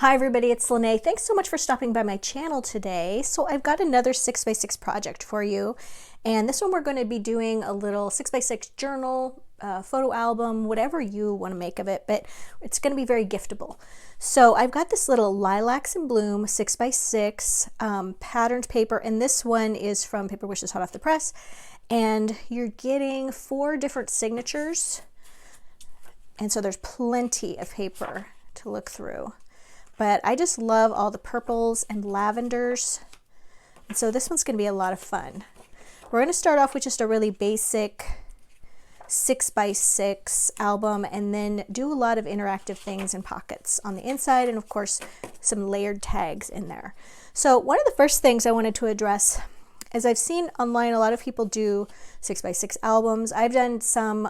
Hi everybody, it's Lene. Thanks so much for stopping by my channel today. So I've got another 6x6 project for you. And this one we're going to be doing a little 6x6 journal, photo album, whatever you want to make of it, but it's going to be very giftable. So I've got this little Lilacs in Bloom 6x6 patterned paper, and this one is from Paper Wishes hot off the press. And you're getting 4 different signatures. And so there's plenty of paper to look through. But I just love all the purples and lavenders. And so this one's going to be a lot of fun. We're going to start off with just a really basic 6x6 album and then do a lot of interactive things and pockets on the inside, and of course some layered tags in there. So one of the first things I wanted to address is I've seen online a lot of people do 6x6 albums. I've done some,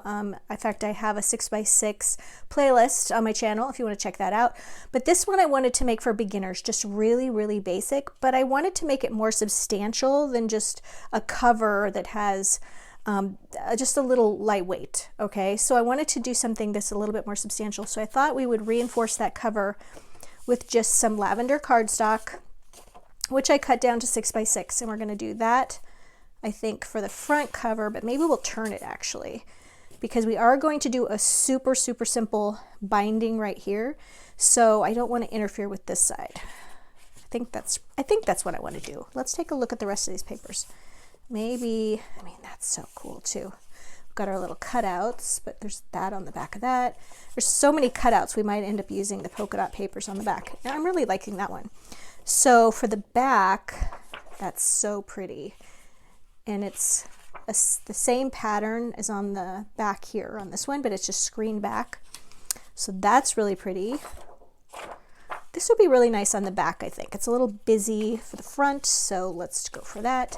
in fact I have a 6x6 playlist on my channel if you want to check that out. But this one I wanted to make for beginners, just really basic, but I wanted to make it more substantial than just a cover that has just a little lightweight, okay? So I wanted to do something that's a little bit more substantial. So I thought we would reinforce that cover with just some lavender cardstock, which I cut down to 6x6, and we're going to do that, I think, for the front cover, but maybe we'll turn it actually, because we are going to do a super simple binding right here, so I don't want to interfere with this side. I think that's what I want to do. Let's take a look at the rest of these papers. Maybe, I mean, that's so cool too. We've got our little cutouts, but there's that on the back of that. There's so many cutouts, we might end up using the polka dot papers on the back. Now, I'm really liking that one. So for the back, that's so pretty. And it's the same pattern as on the back here on this one, but it's just screen back. So that's really pretty. This would be really nice on the back, I think. It's a little busy for the front, so let's go for that.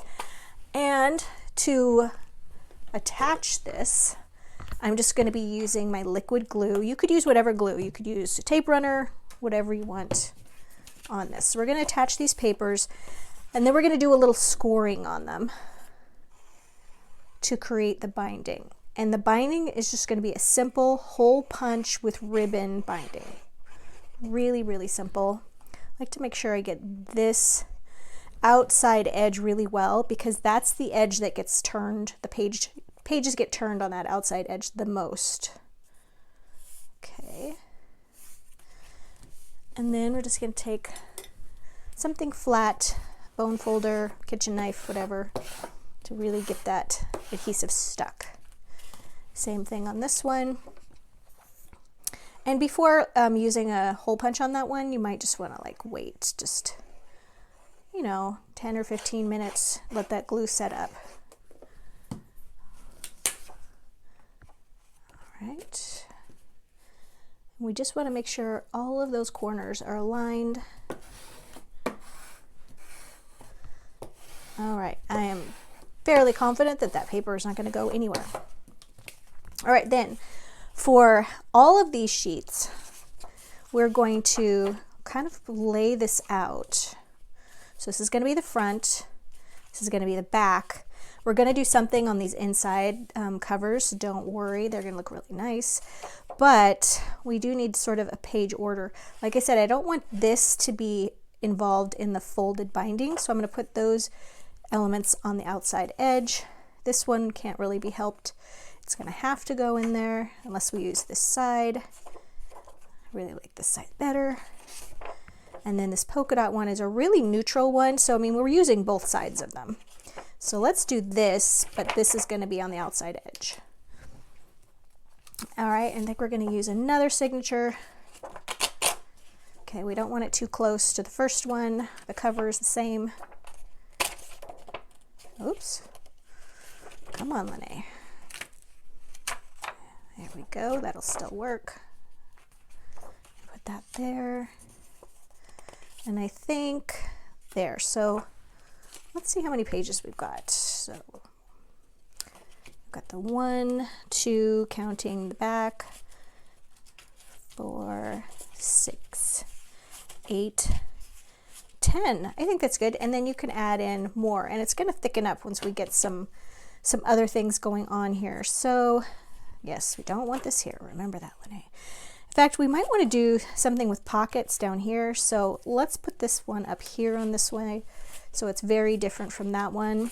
And to attach this, I'm just going to be using my liquid glue. You could use whatever glue. You could use a tape runner, whatever you want on this. So we're going to attach these papers, and then we're going to do a little scoring on them to create the binding. And the binding is just going to be a simple hole punch with ribbon binding. Really simple. I like to make sure I get this outside edge really well, because that's the edge that gets turned. The pages get turned on that outside edge the most. Okay. And then we're just going to take something flat, bone folder, kitchen knife, whatever, to really get that adhesive stuck. Same thing on this one. And before using a hole punch on that one, you might just want to like wait just, you know, 10 or 15 minutes, let that glue set up. All right. We just want to make sure all of those corners are aligned. All right, I am fairly confident that that paper is not going to go anywhere. All right, then for all of these sheets, we're going to kind of lay this out. So this is going to be the front, this is going to be the back. We're going to do something on these inside covers, so don't worry, they're going to look really nice. But we do need sort of a page order. Like I said, I don't want this to be involved in the folded binding, so I'm going to put those elements on the outside edge. This one can't really be helped. It's going to have to go in there unless we use this side. I really like this side better. And then this polka dot one is a really neutral one, so I mean we're using both sides of them. So let's do this, but this is going to be on the outside edge. All right, and I think we're going to use another signature. Okay, we don't want it too close to the first one. The cover is the same. Oops. Come on, Lene. There we go. That'll still work. Put that there. And I think there. So let's see how many pages we've got. So we've got the 1, 2, counting the back, 4, 6, 8, 10. I think that's good. And then you can add in more, and it's going to thicken up once we get some other things going on here. So yes, we don't want this here. Remember that, Lene. fact, we might want to do something with pockets down here. So let's put this one up here on this way. So it's very different from that one.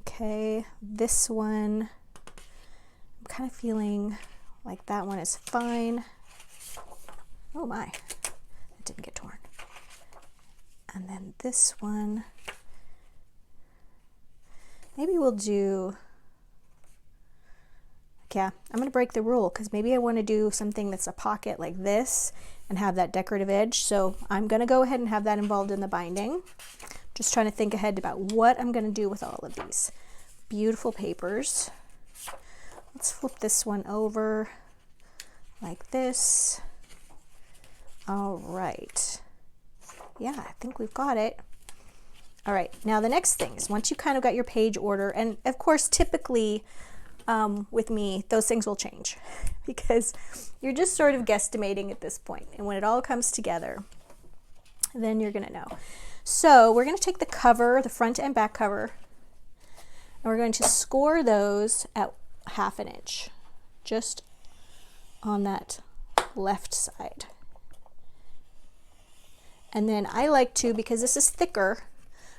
Okay, this one, I'm kind of feeling like that one is fine. Oh my, it didn't get torn. And then this one, maybe we'll do, yeah, I'm gonna break the rule because maybe I want to do something that's a pocket like this and have that decorative edge. So I'm gonna go ahead and have that involved in the binding. Just trying to think ahead about what I'm gonna do with all of these beautiful papers. Let's flip this one over like this. All right. Yeah, I think we've got it. All right, now the next thing is once you kind of got your page order, and of course, typically with me, those things will change because you're just sort of guesstimating at this point. And when it all comes together, then you're gonna know. So we're gonna take the cover, the front and back cover, and we're going to score those at 1/2 inch, just on that left side. And then I like to, because this is thicker,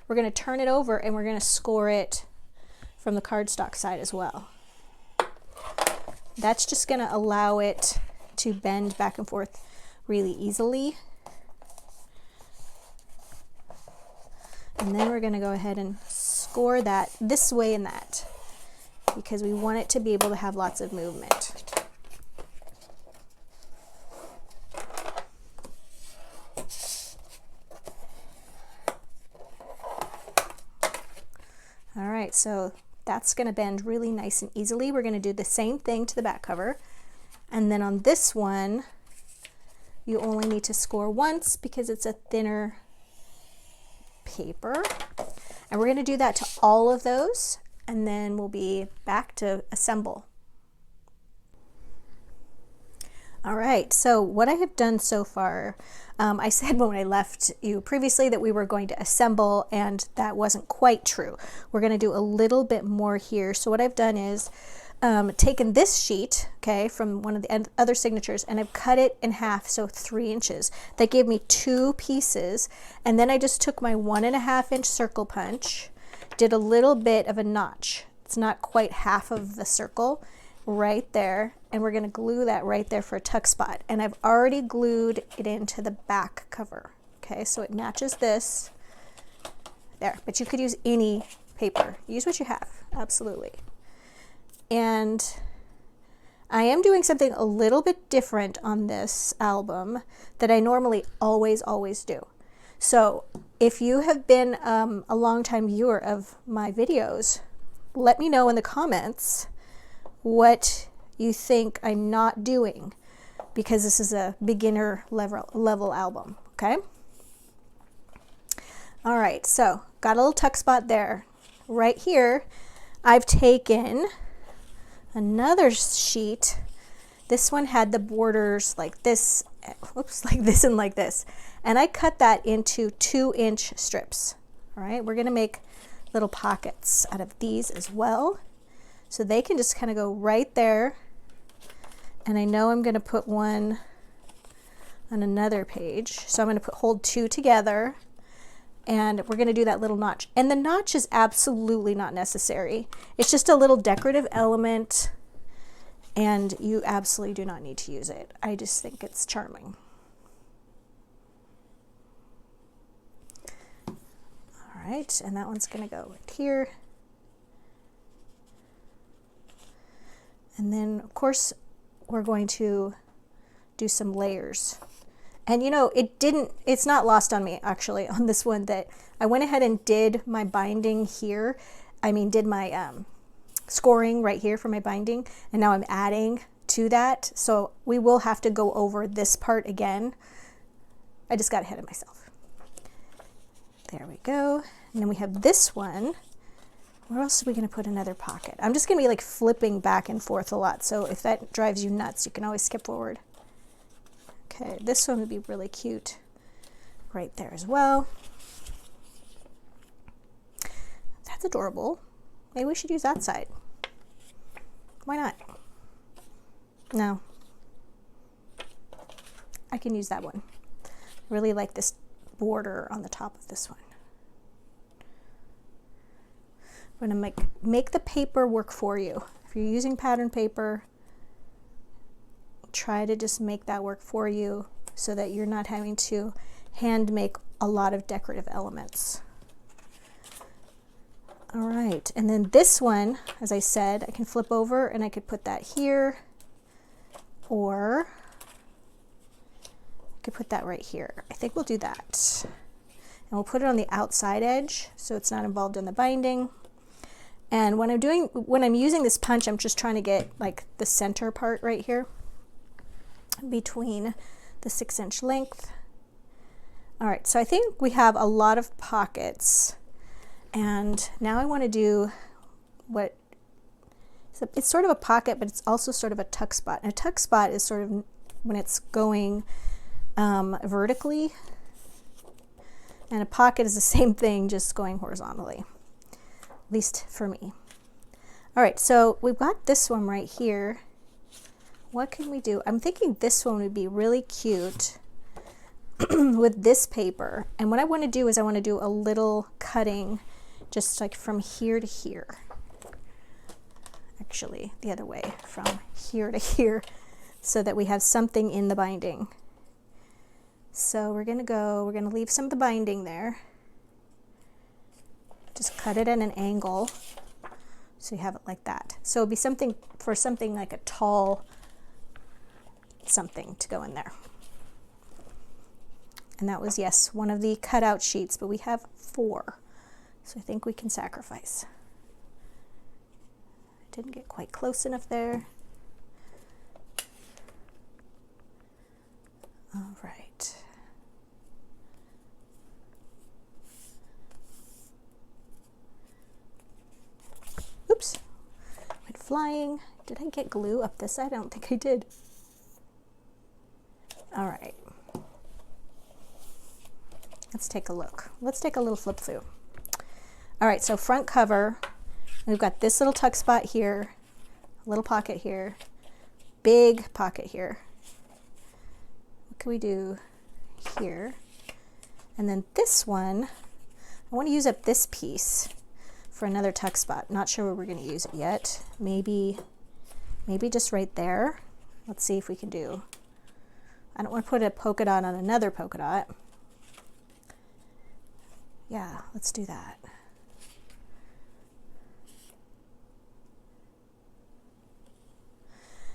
we're going to turn it over and we're going to score it from the cardstock side as well. That's just going to allow it to bend back and forth really easily. And then we're going to go ahead and score that this way and that, because we want it to be able to have lots of movement. All right, so that's going to bend really nice and easily. We're going to do the same thing to the back cover. And then on this one, you only need to score once because it's a thinner paper. And we're going to do that to all of those, and then we'll be back to assemble. All right, so what I have done so far, I said when I left you previously that we were going to assemble, and that wasn't quite true. We're going to do a little bit more here. So what I've done is taken this sheet, okay, from one of the other signatures, and I've cut it in half, so 3 inches. That gave me 2 pieces, and then I just took my 1.5 inch circle punch, did a little bit of a notch. It's not quite half of the circle right there, and we're going to glue that right there for a tuck spot. And I've already glued it into the back cover, okay, so it matches this there. But you could use any paper, use what you have, absolutely. And I am doing something a little bit different on this album that I normally always do. So if you have been a long-time viewer of my videos, let me know in the comments what you think I'm not doing, because this is a beginner level album, okay? All right, so got a little tuck spot there. Right here, I've taken another sheet. This one had the borders like this, whoops, like this and like this. And I cut that into 2-inch strips. All right, we're gonna make little pockets out of these as well. So they can just kind of go right there. And I know I'm gonna put one on another page. So I'm gonna hold 2 together, and we're gonna do that little notch. And the notch is absolutely not necessary. It's just a little decorative element, and you absolutely do not need to use it. I just think it's charming. All right, and that one's gonna go right here. And then, of course, we're going to do some layers. And you know, it's not lost on me actually on this one that I went ahead and did my binding here. I mean, did my scoring right here for my binding, and now I'm adding to that. So we will have to go over this part again. I just got ahead of myself. There we go. And then we have this one. Where else are we going to put another pocket? I'm just going to be like flipping back and forth a lot. So if that drives you nuts, you can always skip forward. Okay, this one would be really cute right there as well. That's adorable. Maybe we should use that side. Why not? No, I can use that one. I really like this border on the top of this one. I'm going to make the paper work for you. If you're using pattern paper, try to just make that work for you so that you're not having to hand make a lot of decorative elements. All right, and then this one, as I said, I can flip over and I could put that here, or I could put that right here. I think we'll do that. And we'll put it on the outside edge so it's not involved in the binding. And when I'm using this punch, I'm just trying to get like the center part right here between the 6-inch length. All right, so I think we have a lot of pockets. And now I want to do what, so it's sort of a pocket, but it's also sort of a tuck spot. And a tuck spot is sort of when it's going vertically. And a pocket is the same thing, just going horizontally, at least for me. All right, so we've got this one right here. What can we do? I'm thinking this one would be really cute with this paper. And what I want to do is I want to do a little cutting just like from here to here. Actually, the other way, from here to here, so that we have something in the binding. So we're going to leave some of the binding there. Just cut it at an angle so you have it like that. So it'd be something like a tall something to go in there. And that was, yes, one of the cutout sheets, but we have 4. So I think we can sacrifice. Didn't get quite close enough there. All right. Oops, went flying. Did I get glue up this side? I don't think I did. All right. Let's take a look. Let's take a little flip through. All right, so front cover, we've got this little tuck spot here, a little pocket here, big pocket here. What can we do here? And then this one, I want to use up this piece for another tuck spot. Not sure where we're going to use it yet. Maybe just right there. Let's see if we can do. I don't want to put a polka dot on another polka dot. Yeah, let's do that.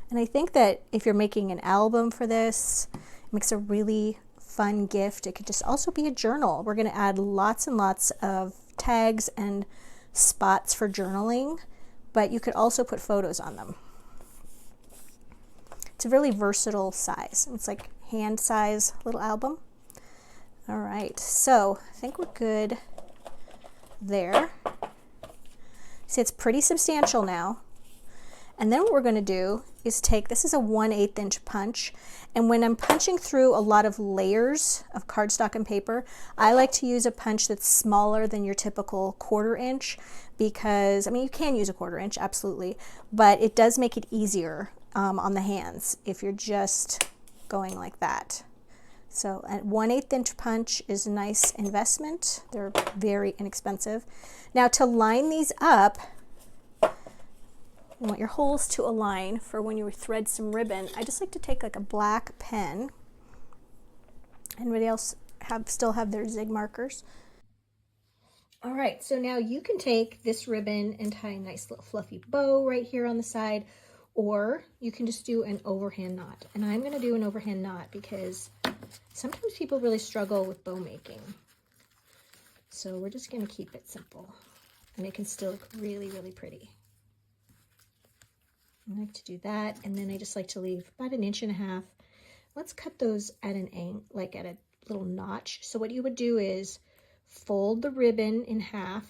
And I think that if you're making an album for this, it makes a really fun gift. It could just also be a journal. We're going to add lots and lots of tags and spots for journaling, but you could also put photos on them. It's a really versatile size. It's like hand size little album. All right, so I think we're good there. See, it's pretty substantial now. And then what we're going to do is take, this is a 1/8 inch punch, and when I'm punching through a lot of layers of cardstock and paper, I like to use a punch that's smaller than your typical 1/4 inch, because, I mean, you can use a 1/4 inch, absolutely, but it does make it easier on the hands if you're just going like that. So a 1/8 inch punch is a nice investment. They're very inexpensive. Now to line these up, you want your holes to align for when you thread some ribbon. I just like to take like a black pen. Anybody else still have their zig markers? All right, so now you can take this ribbon and tie a nice little fluffy bow right here on the side, or you can just do an overhand knot. And I'm going to do an overhand knot because sometimes people really struggle with bow making. So we're just going to keep it simple, and it can still look really, really pretty. I like to do that, and then I just like to leave about 1.5 inches. Let's cut those at an angle, like at a little notch. So what you would do is fold the ribbon in half,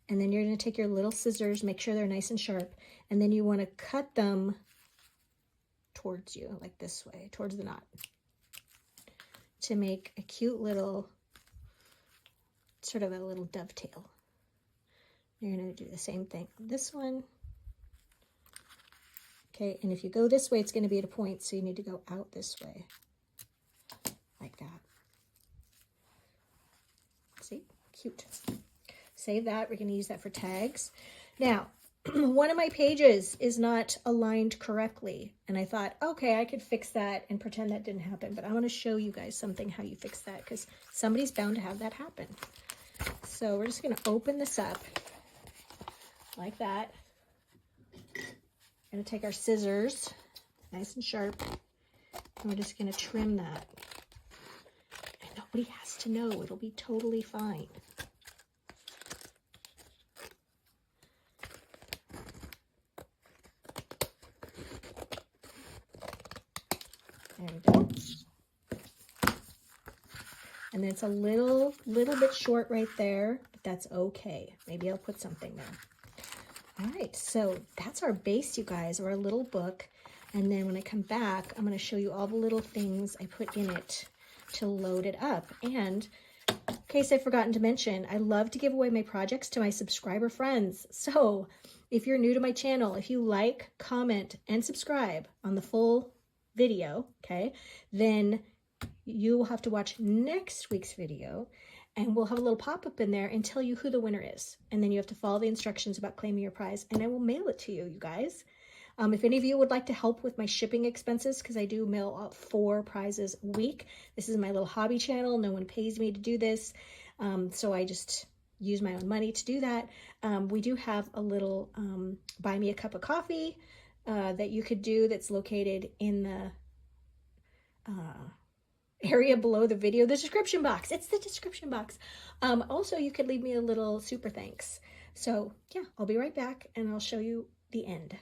and then you're going to take your little scissors, make sure they're nice and sharp, and then you want to cut them towards you, like this way, towards the knot, to make a cute little, sort of a little dovetail. You're going to do the same thing on this one. Okay, and if you go this way, it's going to be at a point, so you need to go out this way. like that. See, cute. Save that. We're going to use that for tags. Now, one of my pages is not aligned correctly, and I thought, okay, I could fix that and pretend that didn't happen, but I want to show you guys something how you fix that, because somebody's bound to have that happen. So we're just going to open this up like that. Going to take our scissors, nice and sharp, and we're just going to trim that. And nobody has to know. It'll be totally fine. There we go. And then it's a little bit short right there, but that's okay. Maybe I'll put something there. All right, so that's our base, you guys, or our little book. And then when I come back, I'm going to show you all the little things I put in it to load it up. And in case I've forgotten to mention, I love to give away my projects to my subscriber friends. So if you're new to my channel, if you like, comment, and subscribe on the full video, okay, then you will have to watch next week's video, and we'll have a little pop-up in there and tell you who the winner is. And then you have to follow the instructions about claiming your prize, and I will mail it to you, you guys. If any of you would like to help with my shipping expenses, because I do mail out 4 prizes a week. This is my little hobby channel. No one pays me to do this. So I just use my own money to do that. We do have a little buy me a cup of coffee that you could do, that's located in the area below the video, the description box. It's the description box. Also, you could leave me a little super thanks. So yeah, I'll be right back and I'll show you the end.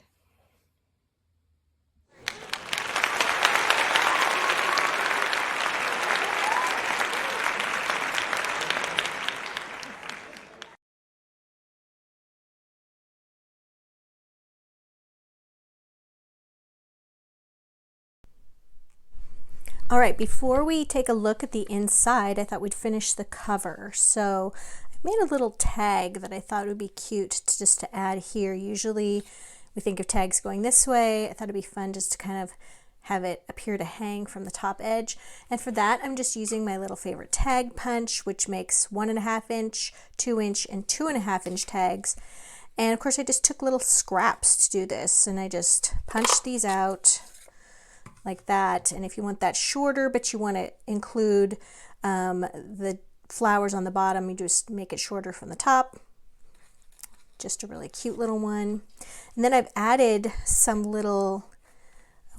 All right, before we take a look at the inside, I thought we'd finish the cover. So I made a little tag that I thought would be cute to add here. Usually we think of tags going this way. I thought it'd be fun just to kind of have it appear to hang from the top edge. And for that, I'm just using my little favorite tag punch, which makes 1.5 inch, 2 inch, and 2.5 inch tags. And of course, I just took little scraps to do this, and I just punched these out like that. And if you want that shorter, but you want to include the flowers on the bottom, you just make it shorter from the top. Just a really cute little one. And then I've added some little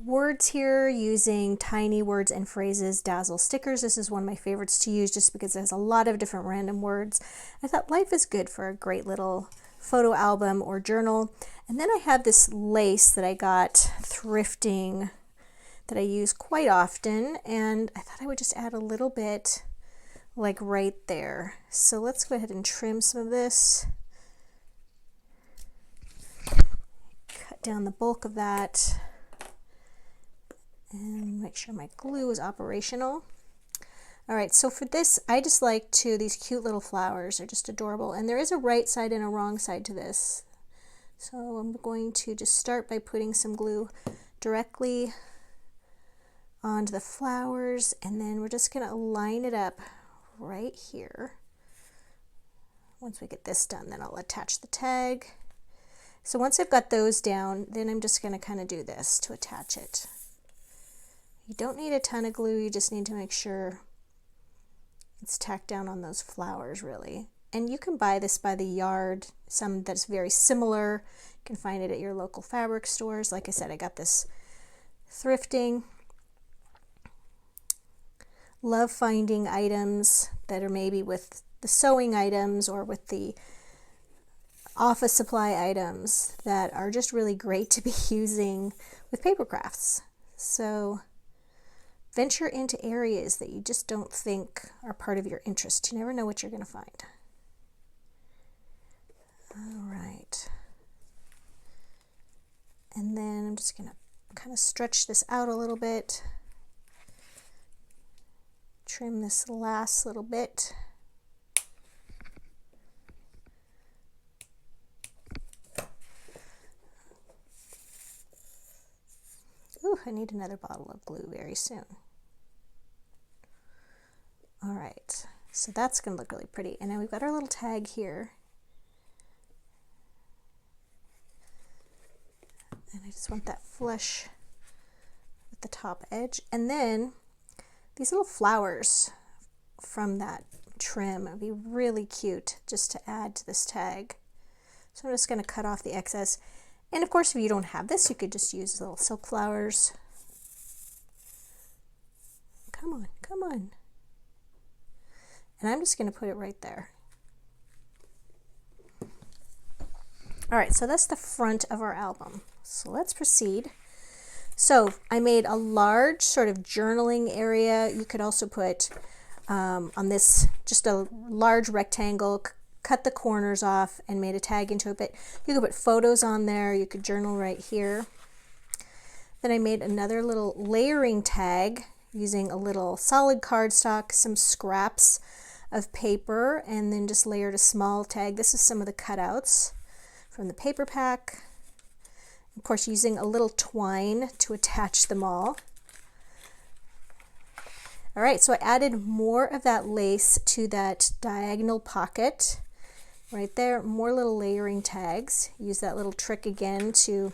words here using tiny words and phrases dazzle stickers. This is one of my favorites to use just because it has a lot of different random words. I thought life is good for a great little photo album or journal. And then I have this lace that I got thrifting that I use quite often, and I thought I would just add a little bit like right there. So let's go ahead and trim some of this. Cut down the bulk of that and make sure my glue is operational. All right, so for this, I just like these cute little flowers are just adorable, and there is a right side and a wrong side to this. So I'm going to just start by putting some glue directly onto the flowers, and then we're just going to line it up right here. Once we get this done, then I'll attach the tag. So once I've got those down, then I'm just going to kind of do this to attach it. You don't need a ton of glue, you just need to make sure it's tacked down on those flowers really. And you can buy this by the yard, some that's very similar. You can find it at your local fabric stores. Like I said, I got this thrifting. Love finding items that are maybe with the sewing items or with the office supply items that are just really great to be using with paper crafts. So venture into areas that you just don't think are part of your interest. You never know what you're going to find. All right. And then I'm just going to kind of stretch this out a little bit. Trim this last little bit. Ooh, I need another bottle of glue very soon. All right, so that's gonna look really pretty. And then we've got our little tag here. And I just want that flush with the top edge. And then these little flowers from that trim would be really cute just to add to this tag. So I'm just going to cut off the excess. And of course, if you don't have this, you could just use little silk flowers. Come on, come on. And I'm just going to put it right there. All right, so that's the front of our album. So let's proceed. So I made a large sort of journaling area. You could also put on this just a large rectangle, cut the corners off and made a tag into it, but you could put photos on there. You could journal right here. Then I made another little layering tag using a little solid cardstock, some scraps of paper, and then just layered a small tag. This is some of the cutouts from the paper pack. Of course, using a little twine to attach them all. All right, so I added more of that lace to that diagonal pocket right there. More little layering tags. Use that little trick again to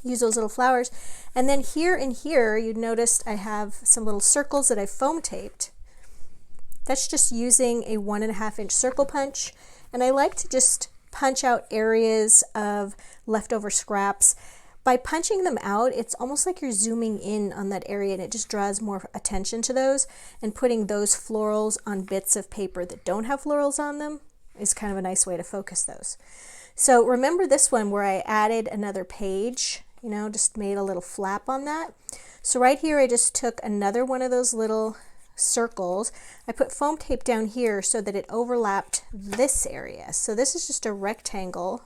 use those little flowers. And then here and here, you noticed I have some little circles that I foam taped. That's just using a 1.5 inch circle punch. And I like to just punch out areas of leftover scraps. By punching them out, it's almost like you're zooming in on that area, and it just draws more attention to those. And putting those florals on bits of paper that don't have florals on them is kind of a nice way to focus those. So remember this one where I added another page, you know, just made a little flap on that. So right here, I just took another one of those little circles. I put foam tape down here so that it overlapped this area. So this is just a rectangle.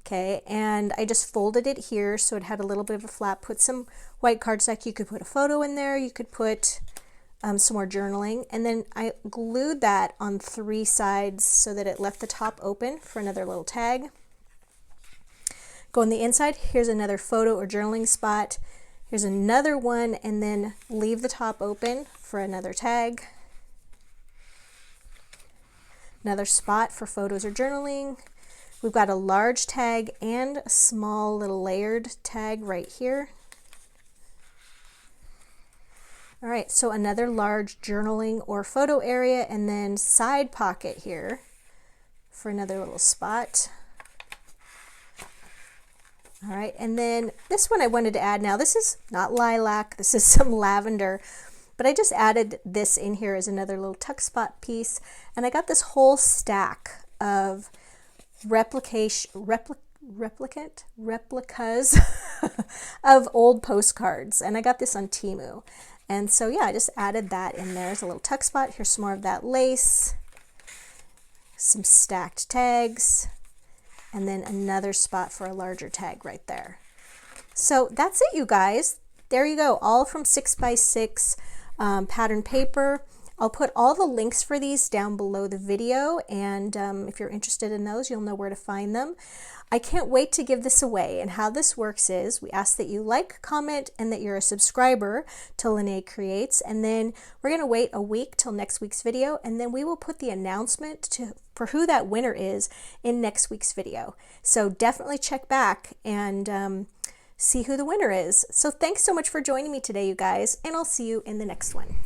Okay, and I just folded it here so it had a little bit of a flap. Put some white cardstock. You could put a photo in there. You could put some more journaling. And then I glued that on 3 sides so that it left the top open for another little tag. Go on the inside. Here's another photo or journaling spot. Here's another one, and then leave the top open for another tag. Another spot for photos or journaling. We've got a large tag and a small little layered tag right here. All right, so another large journaling or photo area, and then side pocket here for another little spot. All right, and then this one I wanted to add now. This is not lilac, this is some lavender, but I just added this in here as another little tuck spot piece, and I got this whole stack of replicas of old postcards, and I got this on Temu. And so yeah, I just added that in there as a little tuck spot. Here's some more of that lace, some stacked tags, and then another spot for a larger tag right there. So that's it, you guys. There you go, all from 6x6 pattern paper. I'll put all the links for these down below the video, and if you're interested in those, you'll know where to find them. I can't wait to give this away, and how this works is we ask that you like, comment, and that you're a subscriber to Lene Creates, and then we're going to wait a week till next week's video, and then we will put the announcement for who that winner is in next week's video. So definitely check back and see who the winner is. So thanks so much for joining me today, you guys, and I'll see you in the next one.